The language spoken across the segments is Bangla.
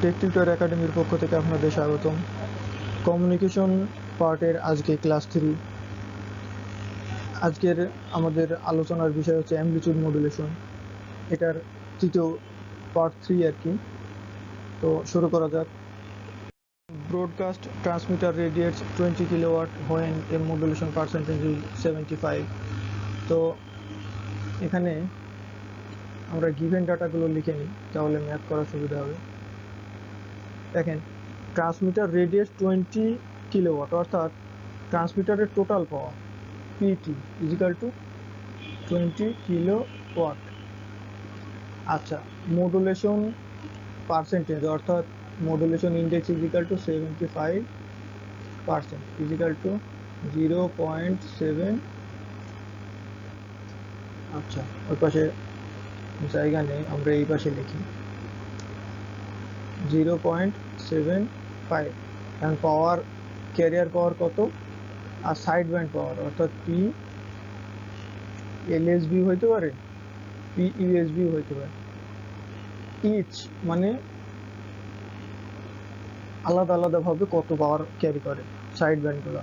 টেক টিউটর একাডেমির পক্ষ থেকে আপনাদের স্বাগতম। কমিউনিকেশন পার্টের আজকে ক্লাস 3। আজকের আমাদের আলোচনার বিষয় হচ্ছে অ্যামপ্লিটিউড মডুলেশন। এটার তৃতীয় পার্ট 3 আর কি। তো শুরু করা যাক। Broadcast transmitter radiates 20 kilowatt when a modulation percentage is 75। তো এখানে আমরা গিভেন ডাটাগুলো লিখে নিই, তাহলে ম্যাথ করা সুবিধা হবে। দেখেন, ট্রান্সমিটার রেডিয়েটস 20 কিলোওয়াট, অর্থাৎ ট্রান্সমিটারের total power PT equal to 20 kilowatt. আচ্ছা, মডুলেশন পার্সেন্টেজ অর্থাৎ modulation index equal to 75% equal to 0.7। আচ্ছা, ওই পাশে জায়গা নেই, আমরা এই পাশে লিখি 0.75। কারণ পাওয়ার, ক্যারিয়ার পাওয়ার কত, আর সাইড ব্যান্ড পাওয়ার অর্থাৎ পি এলএসবি হইতে পারে, পি ইউএসবি হইতে পারে। ইচ মানে আলাদা আলাদাভাবে কত পাওয়ার ক্যারি করে সাইড ব্যান্ডগুলো।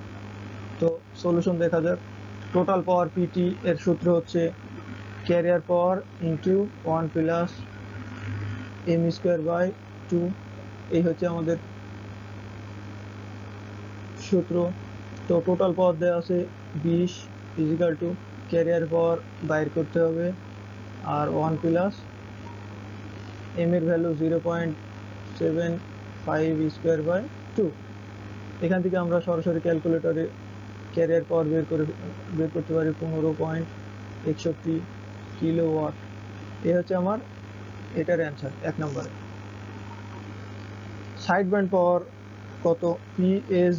তো সলিউশন দেখা যাক। টোটাল পাওয়ার পিটি এর সূত্র হচ্ছে carrier power into 1 plus M square by 2। এই হচ্ছে আমাদের সূত্র। তো টোটাল পাওয়ার দেওয়া আছে 20 ইজিক্যাল টু ক্যারিয়ার পাওয়ার বাইর করতে হবে, আর 1 প্লাস এম এর ভ্যালু 0.75 স্কোয়ার বাই 2। এখান থেকে আমরা সরাসরি ক্যালকুলেটরে ক্যারিয়ার পাওয়ার বের করতে পারি 15.61 কিলোওয়াট। এ হচ্ছে আমার এটার অ্যান্সার 1 নম্বরে। সাইড ব্যান্ড পাওয়ার কত, পি এস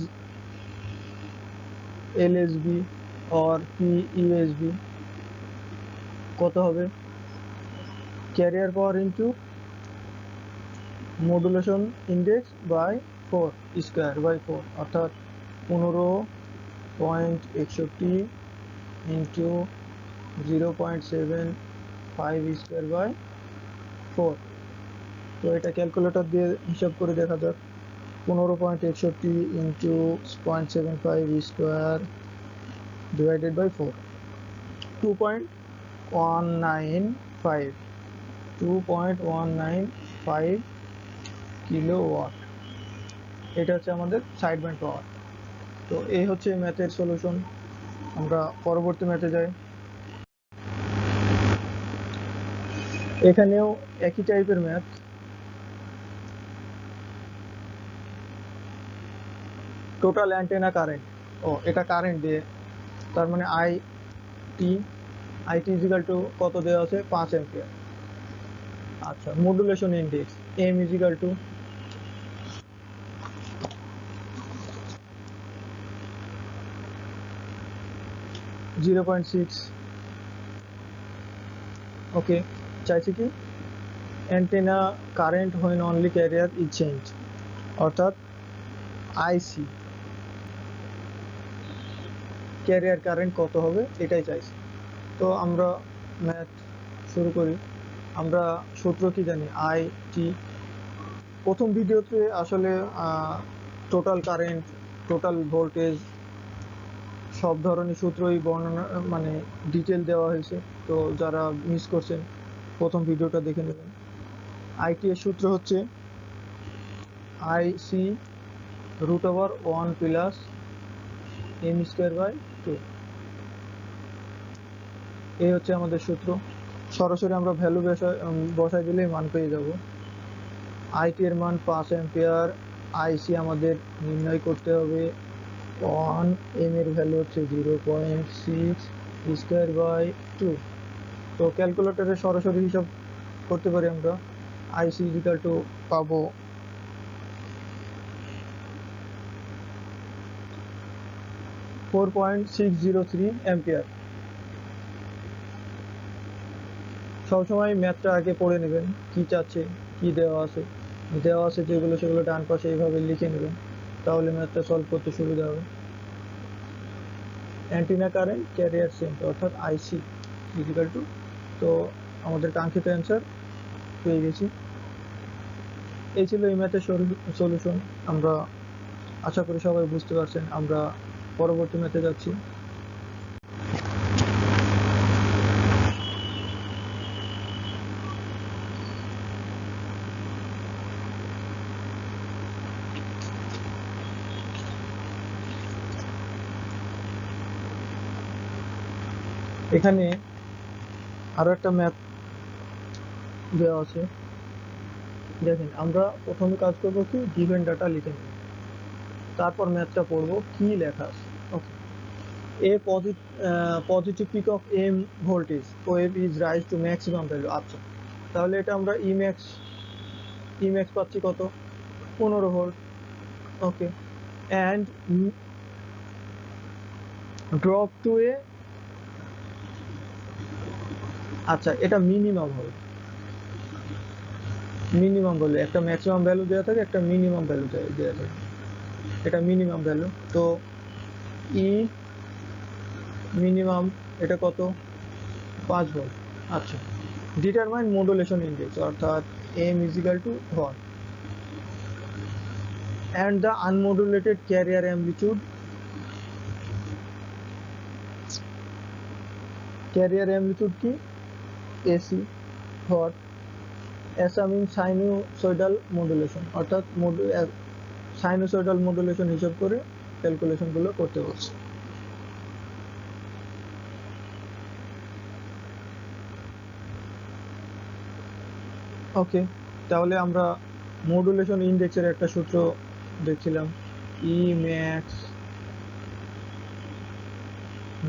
এলএসবি और পি ইউএসবি কত হবে, carrier power into modulation index by 4 square by 4, অর্থাৎ 15.61 ইন্টু 0.75 স্কোয়ার বাই 4। তো এটা ক্যালকুলেটর দিয়ে হিসাব করে দেখা যাক। 15.61 into 0.75 square divided by 4, 2.195 kilowatt. এটা হচ্ছে আমাদের সাইড ব্যান্ড পাওয়ার। তো এই হচ্ছে ম্যাথের সলিউশন। আমরা পরবর্তী ম্যাথে যাই। এখানেও একই টাইপের ম্যাথ। টোটাল অ্যান্টেনা কারেন্ট, এটা কারেন্ট দিয়ে, তার মানে আইটি ইজিক্যাল টু কত দেওয়া আছে, 5 অ্যাম্পিয়ার। আচ্ছা, modulation index m equal to 0.6। Okay, চাইছি কি antenna current when only carrier is change, অর্থাৎ আইসি ক্যারিয়ার কারেন্ট কত হবে এটাই চাইছি। তো আমরা ম্যাথ শুরু করি। আমরা সূত্র কি জানি, আইটি। প্রথম ভিডিওতে আসলে টোটাল কারেন্ট, টোটাল ভোল্টেজ সব ধরনের সূত্রই বর্ণনা মানে ডিটেল দেওয়া হয়েছে। তো যারা মিস করছেন প্রথম ভিডিওটা দেখে নেবেন। আইটি এর সূত্র হচ্ছে IC root over 1 plus M square by 2। এই হচ্ছে আমাদের সূত্র। সরাসরি আমরা ভ্যালু বসাই দিলেই মান পেয়ে যাব। আইটি এর মান 5 অ্যাম্পিয়ার, আইসি আমাদের নির্ণয় করতে হবে 1, এম এর ভ্যালু হচ্ছে 0.6 স্কোয়ার বাই 2। তো ক্যালকুলেটরে সরাসরি হিসাব করতে পারি আমরা। আইসি ইজিক্যাল টু পাবো 4.603 অ্যাম্পিয়ার। সবসময় ম্যাথটা আগে পড়ে নেবেন, কি চাচ্ছে, কি দেওয়া আছে যেগুলো সেগুলো ডান পাশে এইভাবে লিখে নেবেন, তাহলে ম্যাথটা সলভ করতে সুবিধা হবে। অ্যান্টেনা কারেন্ট ক্যারিয়ার সেন্ট অর্থাৎ আইসি ইজিক্যাল টু, তো আমাদের কাঙ্ক্ষিত অ্যান্সার পেয়ে গেছি। এই ছিল এই ম্যাথের সলিউশন। আমরা আশা করি সবাই বুঝতে পারছেন। আমরা পরবর্তী ম্যাথে যাচ্ছি। এখানে আরো একটা ম্যাথ দেওয়া আছে। দেখেন, আমরা প্রথমে কাজ করব কি, গিভেন ডাটা লিখে নেব, তারপর ম্যাথটা পড়বো কি লেখা আছে। ওকে, a positive peak of m voltage wave is rise to maximum value। আচ্ছা, তাহলে এটা আমরা Emax পাচ্ছি কত, 15 volt. Okay, and drop to a, আচ্ছা এটা মিনিমাম হবে, মিনিমাম ভ্যালু, একটা ম্যাক্সিমাম ভ্যালু দেওয়া থাকে, একটা মিনিমাম ভ্যালু দেওয়া থাকে, এটা মিনিমাম ভ্যালু। তো ই মিনিমাম এটা কত, 5 ভোল্ট। আচ্ছা, ডিটারমাইন মডুলেশন ইন্ডেক্স, অর্থাৎ m is equal to 1 and the unmodulated carrier amplitude, carrier amplitude কি, AC, for assuming sinusoidal modulation, অর্থাৎ sinusoidal modulation হিসাব করে ক্যালকুলেশন গুলো করতে বলছে। ওকে, তাহলে আমরা মডুলেশন ইন্ডেক্সের একটা সূত্র দেখছিলাম, E max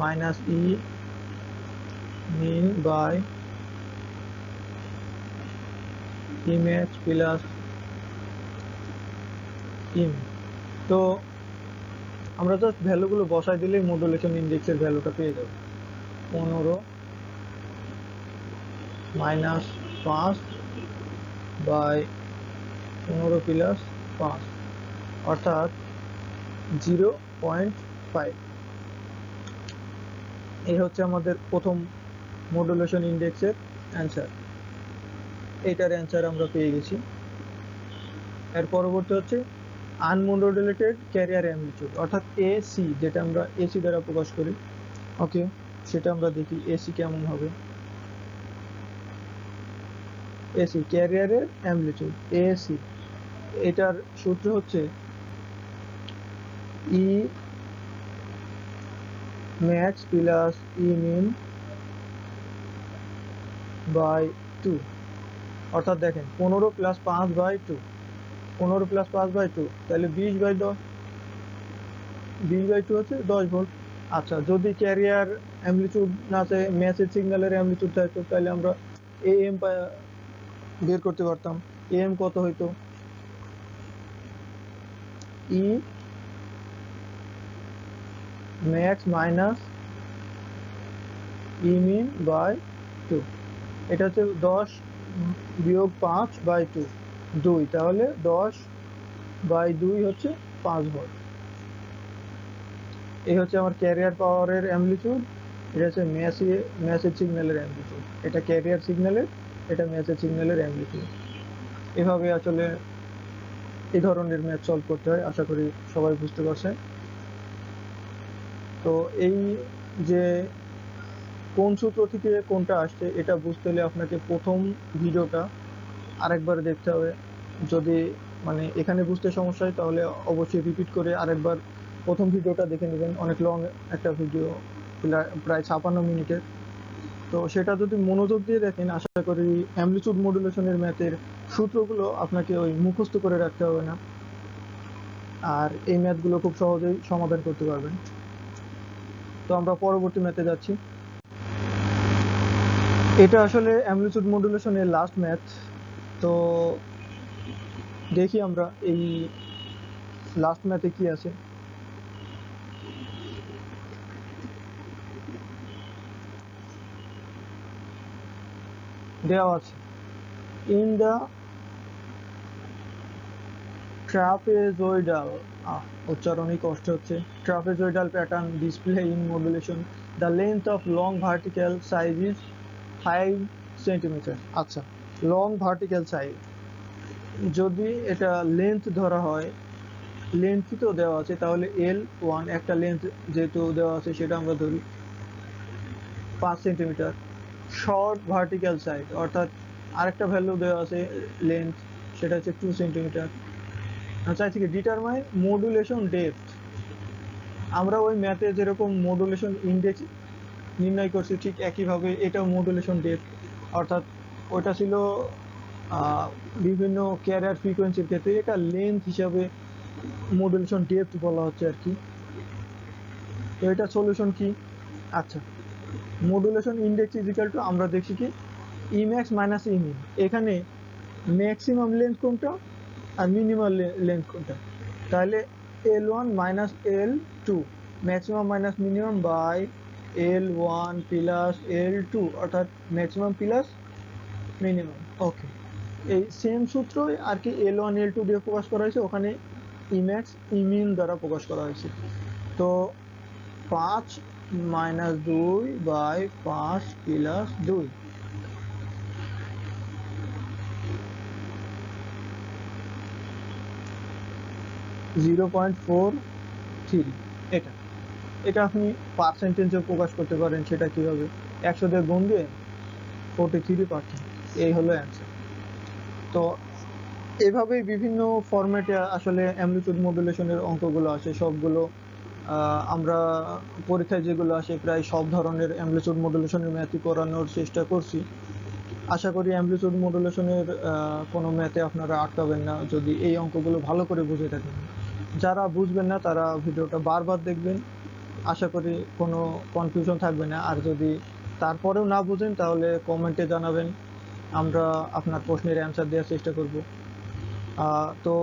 minus E min by E max plus min. তো আমরা জাস্ট ভ্যালুগুলো বসাই দিলেই মডুলেশন ইন্ডেক্সের ভ্যালুটা পেয়ে যাব। 15 মাইনাস 5 বাই 15 প্লাস 5, অর্থাৎ 0.5। এই হচ্ছে আমাদের প্রথম মডুলেশন ইন্ডেক্সের অ্যান্সার। এইটার অ্যান্সার আমরা পেয়ে গেছি। এর পরবর্তী হচ্ছে আনমডুলেটেড ক্যারিয়ার অ্যামপ্লিটিউড, অর্থাৎ এসি, যেটা আমরা এসি দ্বারা প্রকাশ করি। ওকে, সেটা আমরা দেখি এসি কেমন হবে। এসি ক্যারিয়ারের অ্যামপ্লিটিউড, এসি, এটার সূত্র হচ্ছে E max plus E min by 2, অর্থাৎ দেখেন 15 প্লাস 5 বাই 2, 15 প্লাস 5 বাই 2, তাহলে 20 বাই 10, 20 বাই 2 হচ্ছে 10 ভোল্ট। আচ্ছা, যদি ক্যারিয়ার অ্যামপ্লিটিউড না চাই, মেসেজ সিগন্যালের অ্যামপ্লিটিউড থাকতো, তাহলে আমরা এএম বের করতে পারতাম। এএম কত হইতো, E max minus E min by 2, এটা হচ্ছে 10 বিয়োগ 5 বাই 2, তাহলে 10 বাই 2 হচ্ছে 5 ভোল্ট। এই হচ্ছে আমার ক্যারিয়ার পাওয়ারের অ্যামপ্লিটিউড, এটা হচ্ছে মেসেজ সিগন্যালের অ্যামপ্লিটিউড, এটা ক্যারিয়ার সিগন্যালের, এটা মেসেজ সিগন্যালের অ্যামপ্লিটিউড। এভাবে আসলে এই ধরনের ম্যাথ সলভ করতে হয়। আশা করি সবাই বুঝতে পারছেন। তো এই যে কোন সূত্র থেকে কোনটা আসছে এটা বুঝতে হলে আপনাকে প্রথম ভিডিওটা আরেকবার দেখতে হবে। যদি মানে এখানে বুঝতে সমস্যা হয় তাহলে অবশ্যই রিপিট করে আরেকবার প্রথম ভিডিওটা দেখে নেবেন। অনেক লং একটা ভিডিও, প্রায় 56 মিনিটের। তো সেটা যদি মনোযোগ দিয়ে দেখেন, আশা করি অ্যামপ্লিটিউড মডুলেশনের ম্যাথের সূত্রগুলো আপনাকে ওই মুখস্থ করে রাখতে হবে না, আর এই ম্যাথগুলো খুব সহজেই সমাধান করতে পারবেন। তো আমরা পরবর্তী ম্যাথে যাচ্ছি। এটা আসলে অ্যামপ্লিটিউড মডুলেশনের লাস্ট ম্যাথ। তো দেখি আমরা এই লাস্ট ম্যাথে কি আছে। দেওয়া আছে, ইন দ্য trapezoidal, উচ্চারণই কষ্ট হচ্ছে, trapezoidal pattern display in modulation, the length of long vertical side is 5 cm। আচ্ছা, লং ভার্টিক্যাল সাইড, যদি এটা লেন্থ ধরা হয়, লেন্থ তো দেওয়া আছে, তাহলে L1 একটা লেন্থ যেহেতু দেওয়া আছে সেটা আমরা ধরি 5 সেন্টিমিটার। শর্ট ভার্টিক্যাল সাইড অর্থাৎ আরেকটা ভ্যালু দেওয়া আছে লেন্থ, সেটা হচ্ছে 2 সেন্টিমিটার। চাইছি কি ডিটারমাইন মডুলেশন ডেপথ। আমরা ওই ম্যাথে যেরকম মডুলেশন ইন্ডেক্স নির্ণয় করছি ঠিক একইভাবে এটাও মডুলেশন ডেপথ, অর্থাৎ ওইটা ছিল বিভিন্ন ক্যারিয়ার ফ্রিকোয়েন্সির ক্ষেত্রে, এটা লেন্থ হিসাবে মডুলেশন ডেপথ বলা হচ্ছে আর কি। তো এটা সলিউশন কি? আচ্ছা, modulation index is equal to আমরা দেখছি কি ইম্যাক্স মাইনাস ইমিন। এখানে ম্যাক্সিমাম লেন্থ কোনটা আর মিনিমাম লেন্থ কোনটা, তাহলে L1 minus L2 maximum minus minimum by L1 plus L2 অর্থাৎ ম্যাক্সিমাম প্লাস মিনিমাম। ওকে, এই সেম সূত্রই আর কি L1 L2 দিয়ে প্রকাশ করা হয়েছে, ওখানে ইম্যাক্স ইমিন দ্বারা প্রকাশ করা হয়েছে। তো 5 মাইনাস 2 বাই 5 প্লাস 2, এটা এটা আপনি পার্সেন্টেজে প্রকাশ করতে পারেন। সেটা কিভাবে? 100 দিয়ে গুণ দিয়ে 43%, এই হলো অ্যান্সার। তো এভাবেই বিভিন্ন ফরম্যাটে আসলে অ্যামপ্লিটিউড মডুলেশনের অঙ্কগুলো আসে সবগুলো। আমরা পরীক্ষায় যেগুলো আসে প্রায় সব ধরনের অ্যামপ্লিটিউড মডুলেশনের ম্যাথই করানোর চেষ্টা করছি। আশা করি অ্যামপ্লিটিউড মডুলেশনের কোনো ম্যাথে আপনারা আটকাবেন না যদি এই অঙ্কগুলো ভালো করে বুঝে থাকেন। যারা বুঝবেন না তারা ভিডিওটা বারবার দেখবেন, আশা করি কোনো কনফিউশন থাকবে না। আর যদি তারপরেও না বুঝেন তাহলে কমেন্টে জানাবেন, আমরা আপনার প্রশ্নের অ্যান্সার দেওয়ার চেষ্টা করব। তো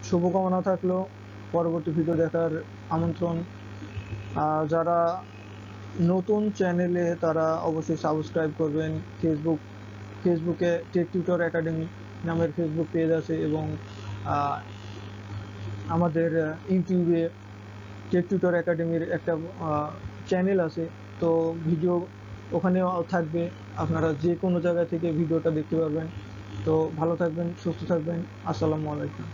শুভকামনা থাকলো, পরবর্তী ভিডিও দেখার আমন্ত্রণ। যারা নতুন চ্যানেলে তারা অবশ্যই সাবস্ক্রাইব করবেন। ফেসবুকে টেক টিউটর একাডেমি নামের ফেসবুক পেজ আছে এবং আমাদের ইউটিউবে টেক টিউটর একাডেমির একটা চ্যানেল আছে। তো ভিডিও ওখানেও থাকবে, আপনারা যে কোনো জায়গা থেকে ভিডিওটা দেখতে পারবেন। তো ভালো থাকবেন, সুস্থ থাকবেন। আসসালামু আলাইকুম।